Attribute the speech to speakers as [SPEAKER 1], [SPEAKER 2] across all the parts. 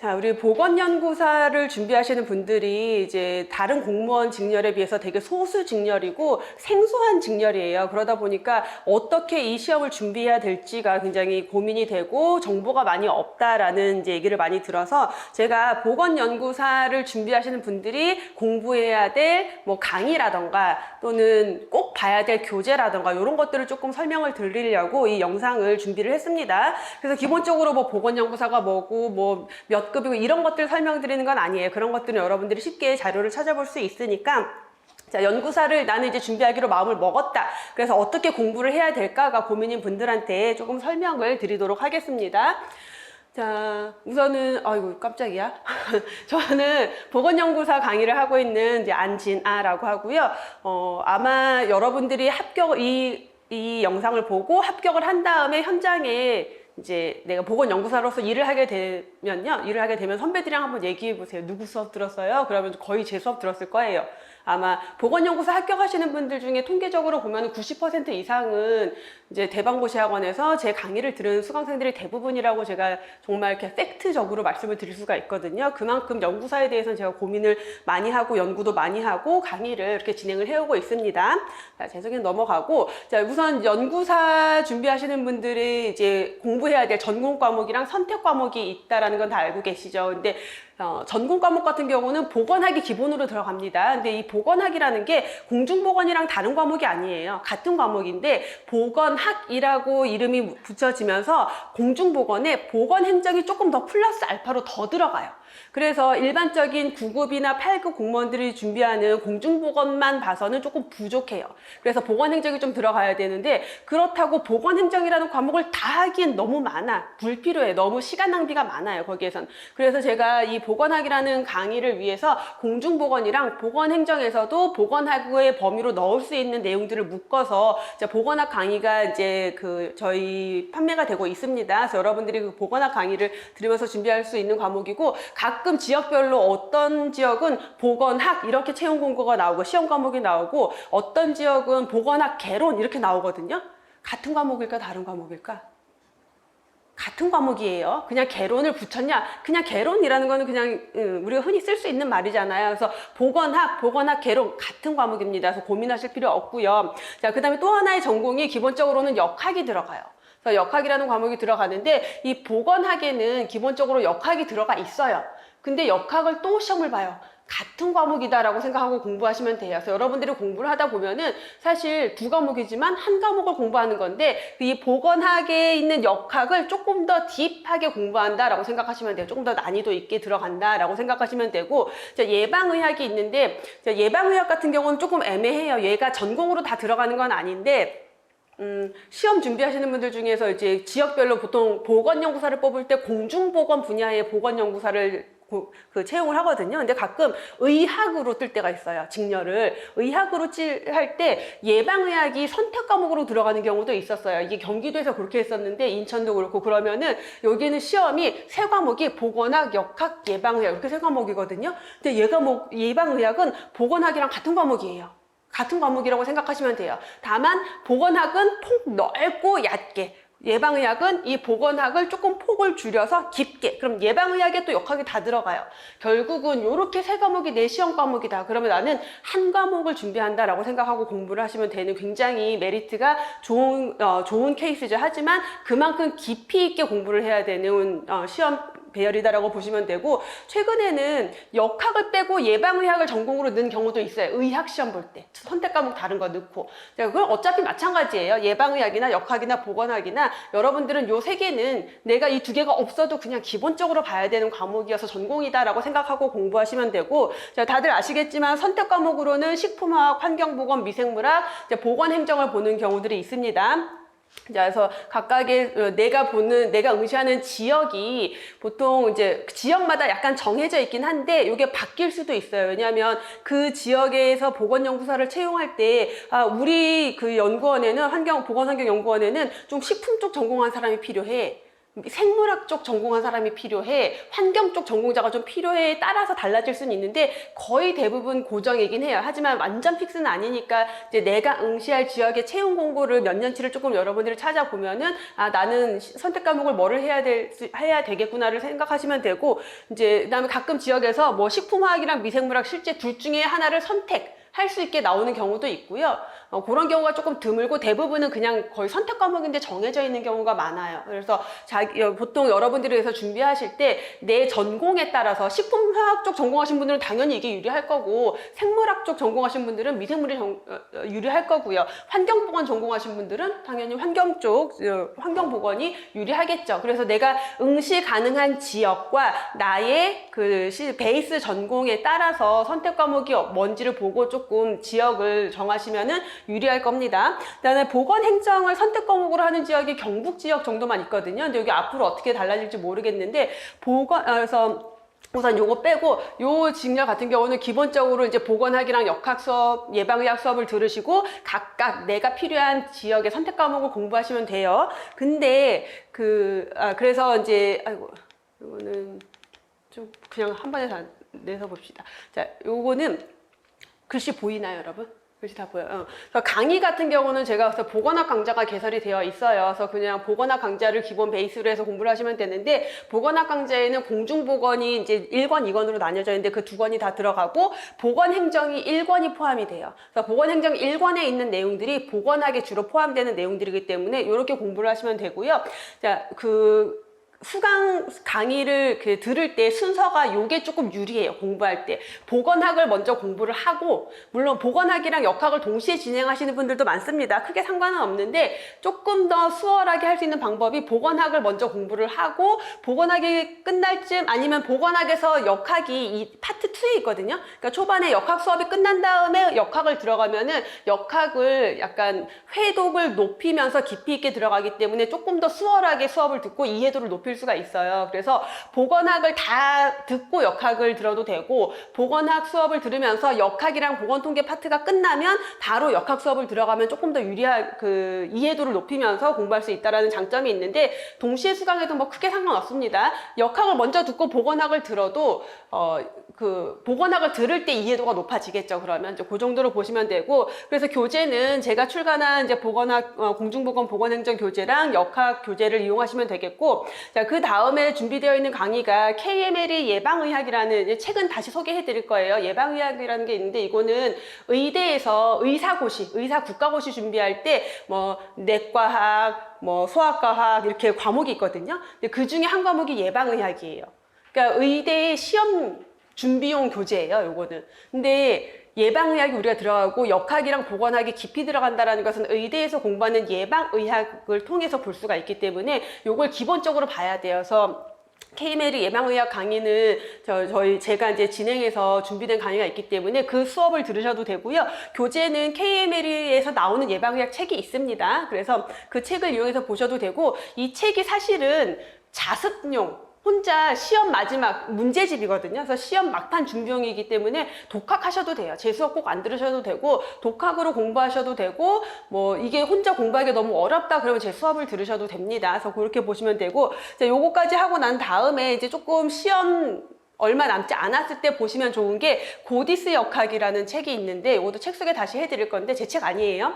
[SPEAKER 1] 자, 우리 보건연구사를 준비하시는 분들이 이제 다른 공무원 직렬에 비해서 되게 소수 직렬이고 생소한 직렬이에요. 그러다 보니까 어떻게 이 시험을 준비해야 될지가 굉장히 고민이 되고 정보가 많이 없다라는 이제 얘기를 많이 들어서 제가 보건연구사를 준비하시는 분들이 공부해야 될 뭐 강의라던가 또는 꼭 봐야 될 교재라던가 이런 것들을 조금 설명을 드리려고 이 영상을 준비를 했습니다. 그래서 기본적으로 뭐 보건연구사가 뭐고 뭐 몇 급이고 이런 것들 설명드리는 건 아니에요. 그런 것들은 여러분들이 쉽게 자료를 찾아볼 수 있으니까 자, 연구사를 나는 이제 준비하기로 마음을 먹었다. 그래서 어떻게 공부를 해야 될까가 고민인 분들한테 조금 설명을 드리도록 하겠습니다. 자, 우선은, 아이고, 깜짝이야. 저는 보건연구사 강의를 하고 있는 이제 안진아라고 하고요. 아마 여러분들이 이 영상을 보고 합격을 한 다음에 현장에 이제 내가 보건연구사로서 일을 하게 되면 선배들이랑 한번 얘기해 보세요. 누구 수업 들었어요? 그러면 거의 제 수업 들었을 거예요. 아마 보건연구사 합격하시는 분들 중에 통계적으로 보면 90% 이상은 이제 대방고시학원에서 제 강의를 들은 수강생들이 대부분이라고 제가 정말 이렇게 팩트적으로 말씀을 드릴 수가 있거든요. 그만큼 연구사에 대해서는 제가 고민을 많이 하고 연구도 많이 하고 강의를 이렇게 진행을 해오고 있습니다. 자, 재석이는 넘어가고, 자, 우선 연구사 준비하시는 분들이 이제 공부해야 될 전공 과목이랑 선택 과목이 있다라는 건 다 알고 계시죠. 근데 전공 과목 같은 경우는 보건학이 기본으로 들어갑니다. 근데 이 보건학이라는 게 공중보건이랑 다른 과목이 아니에요. 같은 과목인데 보건학이라고 이름이 붙여지면서 공중보건에 보건행정이 조금 더 플러스 알파로 더 들어가요. 그래서 일반적인 9급이나 8급 공무원들이 준비하는 공중보건만 봐서는 조금 부족해요. 그래서 보건행정이 좀 들어가야 되는데 그렇다고 보건행정이라는 과목을 다 하기엔 너무 많아. 불필요해. 너무 시간 낭비가 많아요. 거기에선. 그래서 제가 이 보건학이라는 강의를 위해서 공중보건이랑 보건행정에서도 보건학의 범위로 넣을 수 있는 내용들을 묶어서 이제 보건학 강의가 이제 저희 판매가 되고 있습니다. 그래서 여러분들이 그 보건학 강의를 들으면서 준비할 수 있는 과목이고 가끔 지역별로 어떤 지역은 보건학 이렇게 채용 공고가 나오고 시험 과목이 나오고 어떤 지역은 보건학 개론 이렇게 나오거든요. 같은 과목일까 다른 과목일까? 같은 과목이에요. 그냥 개론을 붙였냐? 그냥 개론이라는 거는 그냥 우리가 흔히 쓸 수 있는 말이잖아요. 그래서 보건학, 개론 같은 과목입니다. 그래서 고민하실 필요 없고요. 자, 그다음에 또 하나의 전공이 기본적으로는 역학이 들어가요. 그래서 역학이라는 과목이 들어가는데 이 보건학에는 기본적으로 역학이 들어가 있어요. 근데 역학을 또 시험을 봐요. 같은 과목이다라고 생각하고 공부하시면 돼요. 그래서 여러분들이 공부를 하다 보면은 사실 두 과목이지만 한 과목을 공부하는 건데 이 보건학에 있는 역학을 조금 더 딥하게 공부한다라고 생각하시면 돼요. 조금 더 난이도 있게 들어간다라고 생각하시면 되고, 예방의학이 있는데 예방의학 같은 경우는 조금 애매해요. 얘가 전공으로 다 들어가는 건 아닌데 시험 준비하시는 분들 중에서 이제 지역별로 보통 보건연구사를 뽑을 때 공중보건 분야의 보건연구사를 채용을 하거든요. 근데 가끔 의학으로 뜰 때가 있어요. 직렬을. 의학으로 할 때 예방의학이 선택 과목으로 들어가는 경우도 있었어요. 이게 경기도에서 그렇게 했었는데 인천도 그렇고 그러면은 여기는 시험이 세 과목이 보건학, 역학, 예방의학 이렇게 세 과목이거든요. 근데 예방의학은 보건학이랑 같은 과목이에요. 같은 과목이라고 생각하시면 돼요. 다만 보건학은 폭 넓고 얕게, 예방의학은 이 보건학을 조금 폭을 줄여서 깊게. 그럼 예방의학에 또 역학이 다 들어가요. 결국은 이렇게 세 과목이 내 시험 과목이다. 그러면 나는 한 과목을 준비한다라고 생각하고 공부를 하시면 되는 굉장히 메리트가 좋은 케이스죠. 하지만 그만큼 깊이 있게 공부를 해야 되는 시험 배열이다라고 보시면 되고, 최근에는 역학을 빼고 예방의학을 전공으로 넣은 경우도 있어요. 의학 시험 볼 때 선택 과목 다른 거 넣고. 그건 어차피 마찬가지예요. 예방의학이나 역학이나 보건학이나 여러분들은 요 세 개는 내가 이 두 개가 없어도 그냥 기본적으로 봐야 되는 과목이어서 전공이다라고 생각하고 공부하시면 되고, 다들 아시겠지만 선택 과목으로는 식품화학, 환경보건, 미생물학, 보건행정을 보는 경우들이 있습니다. 자, 그래서 각각의 내가 응시하는 지역이 보통 이제 지역마다 약간 정해져 있긴 한데 이게 바뀔 수도 있어요. 왜냐하면 그 지역에서 보건연구사를 채용할 때 우리 그 연구원에는 보건환경연구원에는 좀 식품 쪽 전공한 사람이 필요해. 생물학 쪽 전공한 사람이 필요해, 환경 쪽 전공자가 좀 필요해에 따라서 달라질 수는 있는데 거의 대부분 고정이긴 해요. 하지만 완전 픽스는 아니니까 이제 내가 응시할 지역의 채용 공고를 몇 년치를 조금 여러분들이 찾아보면은 아, 나는 선택 과목을 뭐를 해야 되겠구나를 생각하시면 되고, 이제 그다음에 가끔 지역에서 뭐 식품화학이랑 미생물학 실제 둘 중에 하나를 선택할 수 있게 나오는 경우도 있고요. 그런 경우가 조금 드물고 대부분은 그냥 거의 선택 과목인데 정해져 있는 경우가 많아요. 그래서 보통 여러분들이 그래서 준비하실 때 내 전공에 따라서 식품화학 쪽 전공하신 분들은 당연히 이게 유리할 거고, 생물학 쪽 전공하신 분들은 미생물이 유리할 거고요. 환경보건 전공하신 분들은 당연히 환경 쪽 환경보건이 유리하겠죠. 그래서 내가 응시 가능한 지역과 나의 그 베이스 전공에 따라서 선택 과목이 뭔지를 보고 조금 지역을 정하시면은 유리할 겁니다. 그다음에 보건행정을 선택 과목으로 하는 지역이 경북 지역 정도만 있거든요. 근데 여기 앞으로 어떻게 달라질지 모르겠는데, 그래서 우선 요거 빼고, 요 직렬 같은 경우는 기본적으로 이제 보건학이랑 역학 수업, 예방의학 수업을 들으시고 각각 내가 필요한 지역의 선택 과목을 공부하시면 돼요. 근데 그래서 이제 요거는 좀 그냥 한 번에 다 내서 봅시다. 자, 요거는 글씨 보이나요, 여러분? 글씨 다 보여요. 그래서 강의 같은 경우는 제가 그래서 보건학 강좌가 개설이 되어 있어요. 그래서 그냥 보건학 강좌를 기본 베이스로 해서 공부를 하시면 되는데, 보건학 강좌에는 공중보건이 이제 1권, 2권으로 나뉘어져 있는데 그 2권이 다 들어가고 보건행정이 1권이 포함이 돼요. 그래서 보건행정 1권에 있는 내용들이 보건학에 주로 포함되는 내용들이기 때문에 이렇게 공부를 하시면 되고요. 자, 수강 강의를 들을 때 순서가 요게 조금 유리해요. 공부할 때 보건학을 먼저 공부를 하고, 물론 보건학이랑 역학을 동시에 진행하시는 분들도 많습니다. 크게 상관은 없는데 조금 더 수월하게 할 수 있는 방법이 보건학을 먼저 공부를 하고 보건학이 끝날 쯤, 아니면 보건학에서 역학이 이 파트 2에 있거든요. 그러니까 초반에 역학 수업이 끝난 다음에 역학을 들어가면은 역학을 약간 회독을 높이면서 깊이 있게 들어가기 때문에 조금 더 수월하게 수업을 듣고 이해도를 높일 수가 있어요. 그래서 보건학을 다 듣고 역학을 들어도 되고, 보건학 수업을 들으면서 역학이랑 보건통계 파트가 끝나면 바로 역학 수업을 들어가면 조금 더 유리한 이해도를 높이면서 공부할 수 있다라는 장점이 있는데, 동시에 수강해도 뭐 크게 상관없습니다. 역학을 먼저 듣고 보건학을 들어도 보건학을 들을 때 이해도가 높아지겠죠. 그러면 이제 그 정도로 보시면 되고, 그래서 교재는 제가 출간한 이제 보건학 공중보건 보건행정 교재랑 역학 교재를 이용하시면 되겠고, 자, 그 다음에 준비되어 있는 강의가 KML의 예방의학이라는, 책은 다시 소개해 드릴 거예요. 예방의학이라는 게 있는데, 이거는 의대에서 의사 국가고시 준비할 때 뭐 내과학, 뭐 소아과학 이렇게 과목이 있거든요. 근데 그 중에 한 과목이 예방의학이에요. 그러니까 의대의 시험 준비용 교재예요, 요거는. 근데 예방의학이 우리가 들어가고 역학이랑 보건학이 깊이 들어간다는 것은 의대에서 공부하는 예방의학을 통해서 볼 수가 있기 때문에 요걸 기본적으로 봐야 돼요. 그래서 KML의 예방의학 강의는 제가 이제 진행해서 준비된 강의가 있기 때문에 그 수업을 들으셔도 되고요. 교재는 KML에서 나오는 예방의학 책이 있습니다. 그래서 그 책을 이용해서 보셔도 되고, 이 책이 사실은 자습용, 혼자 시험 마지막 문제집이거든요. 그래서 시험 막판 준비용이기 때문에 독학하셔도 돼요. 제 수업 꼭 안 들으셔도 되고, 독학으로 공부하셔도 되고, 뭐 이게 혼자 공부하기 너무 어렵다 그러면 제 수업을 들으셔도 됩니다. 그래서 그렇게 보시면 되고, 자, 요거까지 하고 난 다음에 이제 조금 시험 얼마 남지 않았을 때 보시면 좋은 게 고디스 역학이라는 책이 있는데, 이것도 책 소개 다시 해드릴 건데 제 책 아니에요.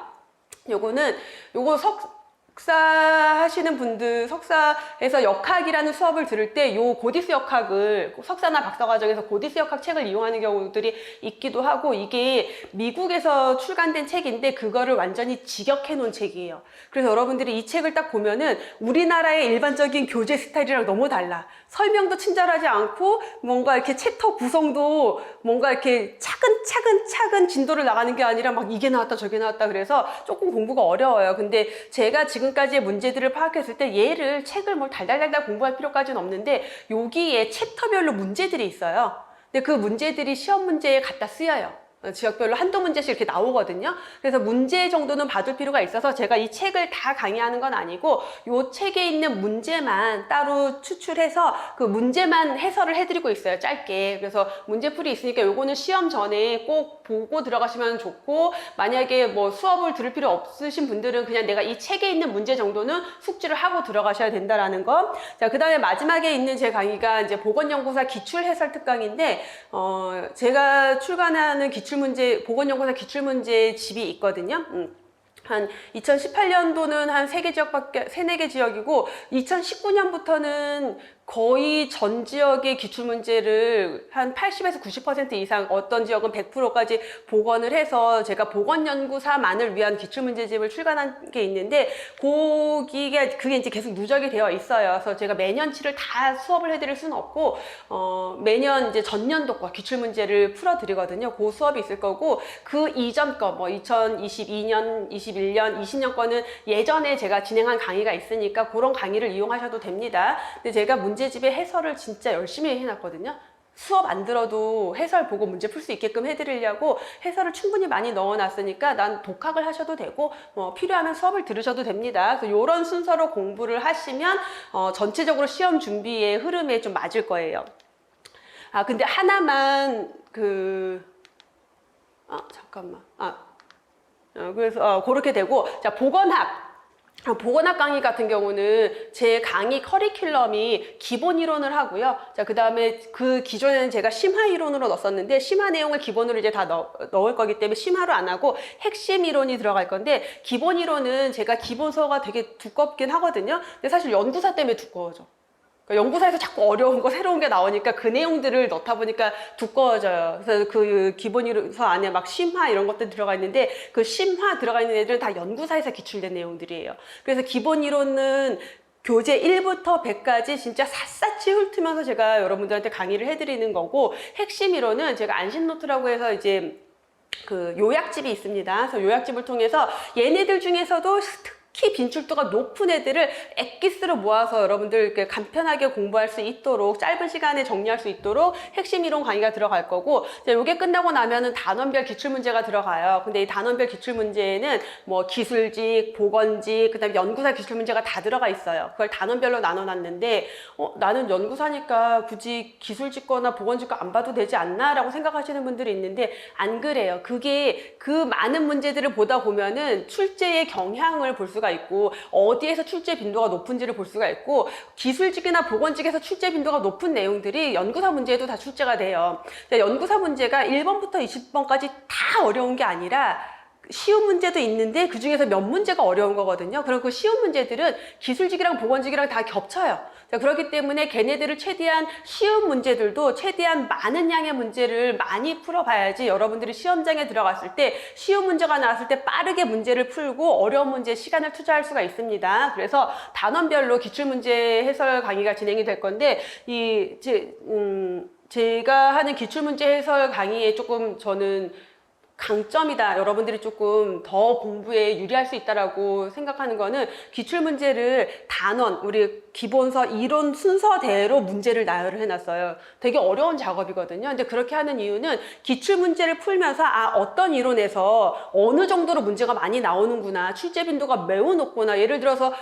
[SPEAKER 1] 요거 석사 하시는 분들, 석사에서 역학이라는 수업을 들을 때 요 고디스 역학을 석사나 박사 과정에서 고디스 역학 책을 이용하는 경우들이 있기도 하고, 이게 미국에서 출간된 책인데 그거를 완전히 직역해 놓은 책이에요. 그래서 여러분들이 이 책을 딱 보면은 우리나라의 일반적인 교재 스타일이랑 너무 달라. 설명도 친절하지 않고, 뭔가 이렇게 챕터 구성도 뭔가 이렇게 차근차근 진도를 나가는 게 아니라 막 이게 나왔다 저게 나왔다, 그래서 조금 공부가 어려워요. 근데 제가 지금까지의 문제들을 파악했을 때 얘를 책을 뭐 달달달달 공부할 필요까지는 없는데, 여기에 챕터별로 문제들이 있어요. 근데 그 문제들이 시험 문제에 갖다 쓰여요. 지역별로 한두 문제씩 이렇게 나오거든요. 그래서 문제 정도는 봐둘 필요가 있어서 제가 이 책을 다 강의하는 건 아니고 이 책에 있는 문제만 따로 추출해서 그 문제만 해설을 해드리고 있어요. 짧게. 그래서 문제풀이 있으니까 요거는 시험 전에 꼭 보고 들어가시면 좋고, 만약에 뭐 수업을 들을 필요 없으신 분들은 그냥 내가 이 책에 있는 문제 정도는 숙지를 하고 들어가셔야 된다라는 거. 자, 그 다음에 마지막에 있는 제 강의가 이제 보건연구사 기출해설 특강인데, 제가 출간하는 보건연구사 기출문제 집이 있거든요. 한 2018년도는 한 3개 지역이고 2019년부터는 거의 전 지역의 기출문제를 한 80에서 90% 이상, 어떤 지역은 100%까지 복원을 해서 제가 보건연구사만을 위한 기출문제집을 출간한 게 있는데, 그게 이제 계속 누적이 되어 있어요. 그래서 제가 매년치를 다 수업을 해드릴 수는 없고, 매년 이제 전년도 거 기출문제를 풀어드리거든요. 그 수업이 있을 거고, 그 이전 거, 뭐 2022년, 21년, 20년 거는 예전에 제가 진행한 강의가 있으니까 그런 강의를 이용하셔도 됩니다. 근데 제가 문제집의 해설을 진짜 열심히 해놨거든요. 수업 안 들어도 해설 보고 문제 풀 수 있게끔 해드리려고 해설을 충분히 많이 넣어놨으니까 난 독학을 하셔도 되고, 뭐 필요하면 수업을 들으셔도 됩니다. 그래서 이런 순서로 공부를 하시면 전체적으로 시험 준비의 흐름에 좀 맞을 거예요. 아, 근데 하나만 잠깐만. 그래서 그렇게 되고, 자, 보건학 강의 같은 경우는 제 강의 커리큘럼이 기본 이론을 하고요. 자, 그 다음에 그 기존에는 제가 심화 이론으로 넣었었는데, 심화 내용을 기본으로 이제 다 넣을 거기 때문에 심화로 안 하고 핵심 이론이 들어갈 건데, 기본 이론은 제가 기본서가 되게 두껍긴 하거든요. 근데 사실 연구사 때문에 두꺼워져. 연구사에서 자꾸 어려운 거, 새로운 게 나오니까 그 내용들을 넣다 보니까 두꺼워져요. 그래서 그 기본서 안에 막 심화 이런 것들 들어가 있는데, 그 심화 들어가 있는 애들은 다 연구사에서 기출된 내용들이에요. 그래서 기본 이론은 교재 1부터 100까지 진짜 샅샅이 훑으면서 제가 여러분들한테 강의를 해드리는 거고, 핵심 이론은 제가 안심노트라고 해서 이제 그 요약집이 있습니다. 그래서 요약집을 통해서 얘네들 중에서도 특히 빈출도가 높은 애들을 엑기스로 모아서 여러분들 이렇게 간편하게 공부할 수 있도록, 짧은 시간에 정리할 수 있도록 핵심 이론 강의가 들어갈 거고, 이게 끝나고 나면은 단원별 기출문제가 들어가요. 근데 이 단원별 기출문제에는 뭐 기술직, 보건직, 그다음에 연구사 기출문제가 다 들어가 있어요. 그걸 단원별로 나눠놨는데, 나는 연구사니까 굳이 기술직 거나 보건직 거 안 봐도 되지 않나? 라고 생각하시는 분들이 있는데, 안 그래요. 그게 그 많은 문제들을 보다 보면은 출제의 경향을 볼 수가 있고, 어디에서 출제 빈도가 높은지를 볼 수가 있고, 기술직이나 보건직에서 출제 빈도가 높은 내용들이 연구사 문제에도 다 출제가 돼요. 연구사 문제가 1번부터 20번까지 다 어려운 게 아니라 쉬운 문제도 있는데 그 중에서 몇 문제가 어려운 거거든요. 그럼 그 쉬운 문제들은 기술직이랑 보건직이랑 다 겹쳐요. 그렇기 때문에 걔네들을 최대한 쉬운 문제들도 최대한 많은 양의 문제를 많이 풀어봐야지 여러분들이 시험장에 들어갔을 때 쉬운 문제가 나왔을 때 빠르게 문제를 풀고 어려운 문제에 시간을 투자할 수가 있습니다. 그래서 단원별로 기출문제 해설 강의가 진행이 될 건데, 제가 하는 기출문제 해설 강의에 조금 저는 강점이다, 여러분들이 조금 더 공부에 유리할 수 있다라고 생각하는 거는, 기출문제를 단원, 우리 기본서 이론 순서대로 문제를 나열을 해놨어요. 되게 어려운 작업이거든요. 근데 그렇게 하는 이유는 기출문제를 풀면서 어떤 이론에서 어느 정도로 문제가 많이 나오는구나, 출제 빈도가 매우 높구나. 예를 들어서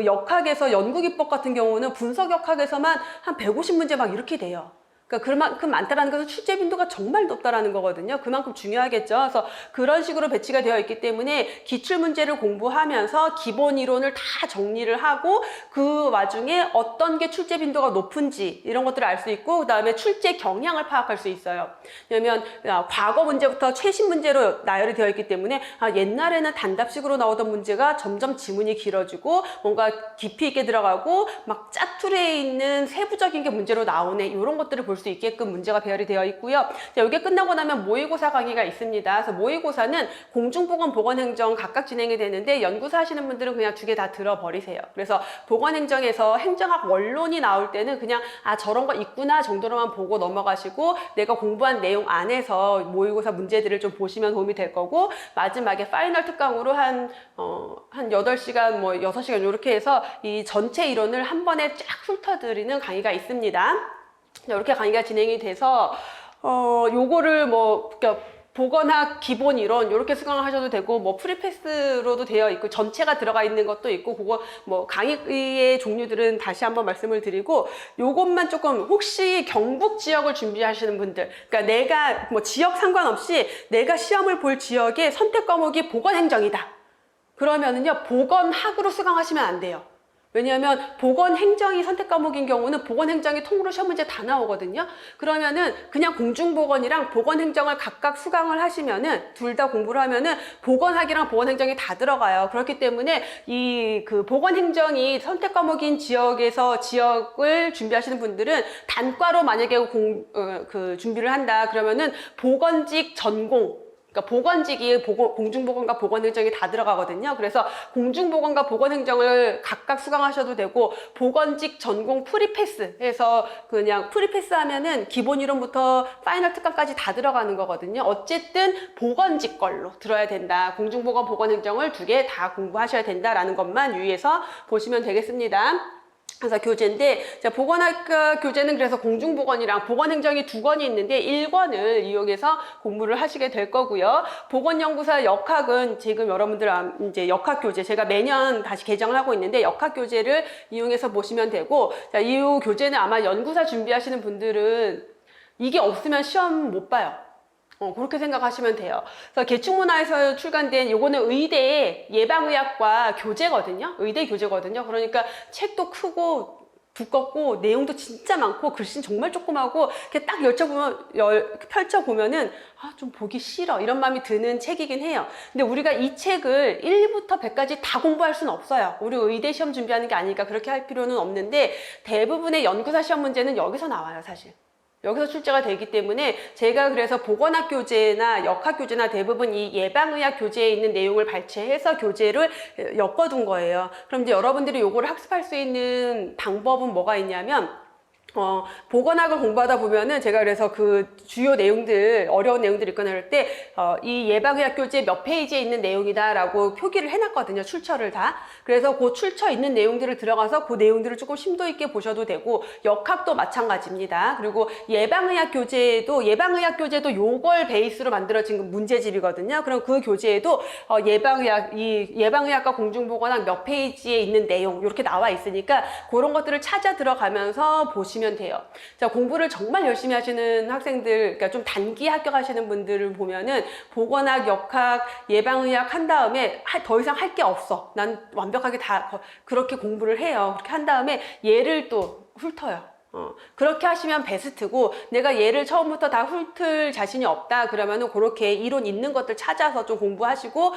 [SPEAKER 1] 역학에서 연구기법 같은 경우는 분석역학에서만 한 150문제 막 이렇게 돼요. 그러니까 그만큼 많다라는 것은 출제 빈도가 정말 높다라는 거거든요. 그만큼 중요하겠죠. 그래서 그런 식으로 배치가 되어 있기 때문에 기출 문제를 공부하면서 기본 이론을 다 정리를 하고, 그 와중에 어떤 게 출제 빈도가 높은지 이런 것들을 알 수 있고, 그 다음에 출제 경향을 파악할 수 있어요. 왜냐면 과거 문제부터 최신 문제로 나열이 되어 있기 때문에 옛날에는 단답식으로 나오던 문제가 점점 지문이 길어지고 뭔가 깊이 있게 들어가고 막 짜투리에 있는 세부적인 게 문제로 나오네, 이런 것들을 볼 수 있게끔 문제가 배열이 되어 있고요. 이게 끝나고 나면 모의고사 강의가 있습니다. 그래서 모의고사는 공중보건, 보건행정 각각 진행이 되는데, 연구사 하시는 분들은 그냥 두 개 다 들어버리세요. 그래서 보건행정에서 행정학 원론이 나올 때는 그냥 저런 거 있구나 정도로만 보고 넘어가시고, 내가 공부한 내용 안에서 모의고사 문제들을 좀 보시면 도움이 될 거고, 마지막에 파이널 특강으로 한 8시간, 뭐 6시간 이렇게 해서 이 전체 이론을 한 번에 쫙 훑어드리는 강의가 있습니다. 이렇게 강의가 진행이 돼서 요거를 그러니까 보건학 기본 이론 이렇게 수강을 하셔도 되고 뭐 프리패스로도 되어 있고 전체가 들어가 있는 것도 있고 그거 뭐 강의의 종류들은 다시 한번 말씀을 드리고 요것만 조금 혹시 경북 지역을 준비하시는 분들 그러니까 내가 뭐 지역 상관없이 내가 시험을 볼 지역의 선택 과목이 보건행정이다. 그러면은요 보건학으로 수강하시면 안 돼요. 왜냐하면 보건행정이 선택 과목인 경우는 보건행정이 통으로 시험 문제 다 나오거든요. 그러면은 그냥 공중보건이랑 보건행정을 각각 수강을 하시면은 둘 다 공부를 하면은 보건학이랑 보건행정이 다 들어가요. 그렇기 때문에 이 그 보건행정이 선택 과목인 지역에서 지역을 준비하시는 분들은 단과로 만약에 준비를 한다 그러면은 보건직 전공 그러니까 보건직이 공중보건과 보건행정이 다 들어가거든요. 그래서 공중보건과 보건행정을 각각 수강하셔도 되고 보건직 전공 프리패스 해서 그냥 프리패스 하면은 기본 이론부터 파이널 특강까지 다 들어가는 거거든요. 어쨌든 보건직 걸로 들어야 된다. 공중보건, 보건행정을 두 개 다 공부하셔야 된다라는 것만 유의해서 보시면 되겠습니다. 그래서 교재인데 자, 보건학과 교재는 그래서 공중보건이랑 보건행정이 두 권이 있는데 1권을 이용해서 공부를 하시게 될 거고요. 보건연구사 역학은 지금 여러분들 이제 역학 교재 제가 매년 다시 개정을 하고 있는데 역학 교재를 이용해서 보시면 되고 자, 이 교재는 아마 연구사 준비하시는 분들은 이게 없으면 시험 못 봐요. 그렇게 생각하시면 돼요. 그래서 계충문화에서 출간된 요거는 의대의 예방의학과 교재거든요. 의대 교재거든요. 그러니까 책도 크고 두껍고 내용도 진짜 많고 글씨는 정말 조그마하고 이렇게 딱 펼쳐보면은 좀 보기 싫어 이런 마음이 드는 책이긴 해요. 근데 우리가 이 책을 1부터 100까지 다 공부할 수는 없어요. 우리 의대 시험 준비하는 게 아니니까 그렇게 할 필요는 없는데 대부분의 연구사 시험 문제는 여기서 나와요, 사실. 여기서 출제가 되기 때문에 제가 그래서 보건학 교재나 역학 교재나 대부분 이 예방의학 교재에 있는 내용을 발췌해서 교재를 엮어둔 거예요. 그럼 이제 여러분들이 요거를 학습할 수 있는 방법은 뭐가 있냐면 보건학을 공부하다 보면은 제가 그래서 그 주요 내용들, 어려운 내용들 읽거나 할 때, 이 예방의학 교재 몇 페이지에 있는 내용이다라고 표기를 해놨거든요. 출처를 다. 그래서 그 출처 있는 내용들을 들어가서 그 내용들을 조금 심도 있게 보셔도 되고, 역학도 마찬가지입니다. 그리고 예방의학 교재도 요걸 베이스로 만들어진 문제집이거든요. 그럼 그 교재에도 예방의학과 공중보건학 몇 페이지에 있는 내용, 이렇게 나와 있으니까 그런 것들을 찾아 들어가면서 보시면 돼요. 자, 공부를 정말 열심히 하시는 학생들, 그러니까 좀 단기 합격하시는 분들을 보면은 보건학, 역학, 예방의학 한 다음에 더 이상 할 게 없어. 난 완벽하게 다 그렇게 공부를 해요. 그렇게 한 다음에 얘를 또 훑어요. 그렇게 하시면 베스트고 내가 얘를 처음부터 다 훑을 자신이 없다 그러면은 그렇게 이론 있는 것들 찾아서 좀 공부하시고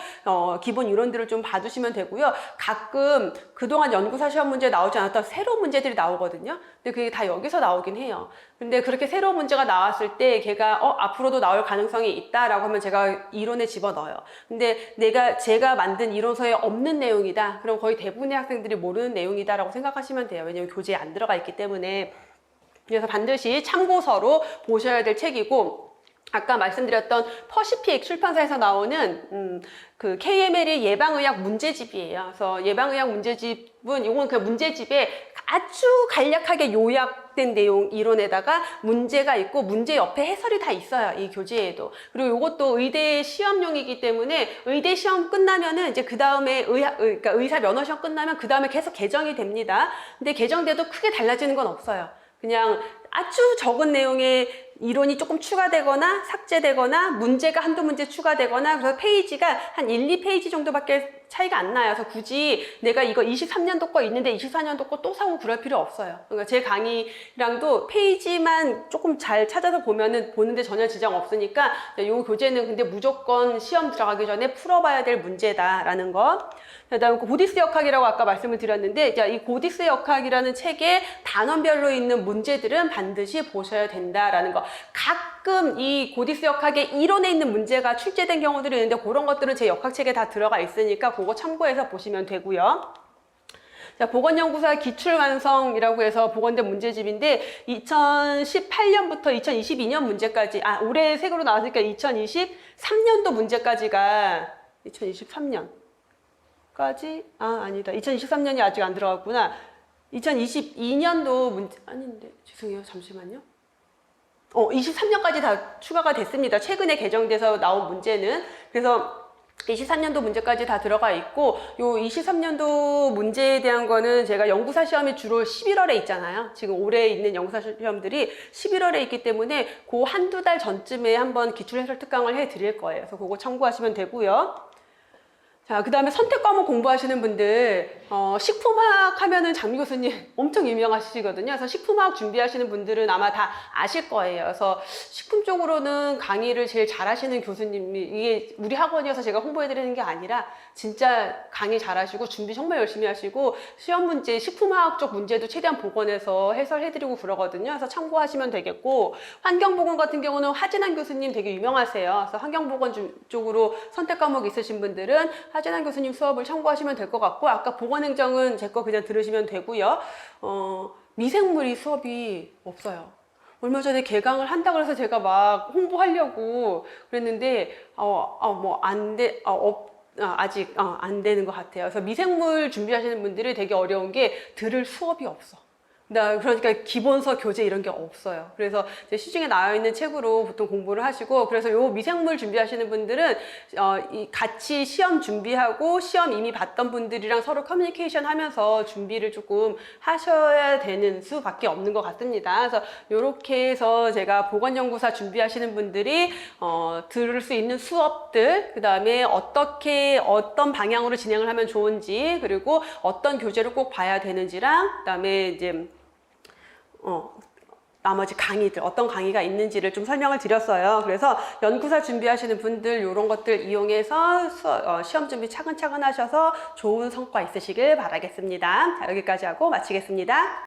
[SPEAKER 1] 기본 이론들을 좀 봐두시면 되고요. 가끔 그동안 연구사 시험 문제 나오지 않았던 새로운 문제들이 나오거든요. 근데 그게 다 여기서 나오긴 해요. 근데 그렇게 새로운 문제가 나왔을 때 걔가 앞으로도 나올 가능성이 있다라고 하면 제가 이론에 집어넣어요. 근데 제가 만든 이론서에 없는 내용이다. 그럼 거의 대부분의 학생들이 모르는 내용이다라고 생각하시면 돼요. 왜냐면 교재에 안 들어가 있기 때문에. 그래서 반드시 참고서로 보셔야 될 책이고 아까 말씀드렸던 퍼시픽 출판사에서 나오는 그 KML의 예방의학 문제집이에요. 그래서 예방의학 문제집은 이건 그 문제집에 아주 간략하게 요약된 내용 이론에다가 문제가 있고 문제 옆에 해설이 다 있어요. 이 교재에도. 그리고 이것도 의대 시험용이기 때문에 의대 시험 끝나면은 이제 그 다음에 그러니까 의사 면허 시험 끝나면 그 다음에 계속 개정이 됩니다. 근데 개정돼도 크게 달라지는 건 없어요. 그냥 아주 적은 내용의 이론이 조금 추가되거나 삭제되거나 문제가 한두 문제 추가되거나 그래서 페이지가 한 1, 2페이지 정도밖에 차이가 안 나요. 그래서 굳이 내가 이거 23년도 거 있는데 24년도 거 또 사고 그럴 필요 없어요. 그러니까 제 강의랑도 페이지만 조금 잘 찾아서 보면은 보는데 전혀 지장 없으니까 이 교재는 근데 무조건 시험 들어가기 전에 풀어봐야 될 문제다라는 거. 그다음에 고디스 역학이라고 아까 말씀을 드렸는데 이 고디스 역학이라는 책에 단원별로 있는 문제들은 반드시 보셔야 된다라는 거. 가끔 이 고디스 역학의 이론에 있는 문제가 출제된 경우들이 있는데 그런 것들은 제 역학책에 다 들어가 있으니까 그거 참고해서 보시면 되고요. 자, 보건연구사 기출완성이라고 해서 보건대 문제집인데 2018년부터 2022년 문제까지 올해 색으로 나왔으니까 2023년도 문제까지가 2023년 아니다. 2023년이 아직 안 들어갔구나. 2022년도 문제 아닌데 죄송해요. 잠시만요. 23년까지 다 추가가 됐습니다. 최근에 개정돼서 나온 문제는. 그래서 23년도 문제까지 다 들어가 있고, 요 23년도 문제에 대한 거는 제가 연구사 시험이 주로 11월에 있잖아요. 지금 올해 있는 연구사 시험들이 11월에 있기 때문에 그 한두 달 전쯤에 한번 기출해설 특강을 해 드릴 거예요. 그래서 그거 참고하시면 되고요. 자, 그 다음에 선택 과목 공부하시는 분들, 식품학 하면은 장미 교수님 엄청 유명하시거든요. 그래서 식품학 준비하시는 분들은 아마 다 아실 거예요. 그래서 식품 쪽으로는 강의를 제일 잘하시는 교수님이, 이게 우리 학원이어서 제가 홍보해드리는 게 아니라 진짜 강의 잘하시고 준비 정말 열심히 하시고 시험 문제, 식품학 쪽 문제도 최대한 복원해서 해설해드리고 그러거든요. 그래서 참고하시면 되겠고, 환경보건 같은 경우는 하진환 교수님 되게 유명하세요. 그래서 환경보건 쪽으로 선택 과목 있으신 분들은 하진환 교수님 수업을 참고하시면 될 것 같고, 아까 보건행정은 제 거 그냥 들으시면 되고요. 미생물이 수업이 없어요. 얼마 전에 개강을 한다 그래서 제가 막 홍보하려고 그랬는데 아직 안 되는 것 같아요. 그래서 미생물 준비하시는 분들이 되게 어려운 게 들을 수업이 없어. 그러니까 기본서 교재 이런 게 없어요. 그래서 이제 시중에 나와 있는 책으로 보통 공부를 하시고, 그래서 요 미생물 준비하시는 분들은 같이 시험 준비하고 시험 이미 봤던 분들이랑 서로 커뮤니케이션 하면서 준비를 조금 하셔야 되는 수밖에 없는 것 같습니다. 그래서 요렇게 해서 제가 보건연구사 준비하시는 분들이 들을 수 있는 수업들, 그 다음에 어떤 방향으로 진행을 하면 좋은지, 그리고 어떤 교재를 꼭 봐야 되는지랑, 그 다음에 이제 나머지 강의들, 어떤 강의가 있는지를 좀 설명을 드렸어요. 그래서 연구사 준비하시는 분들 이런 것들 이용해서 시험 준비 차근차근 하셔서 좋은 성과 있으시길 바라겠습니다. 자, 여기까지 하고 마치겠습니다.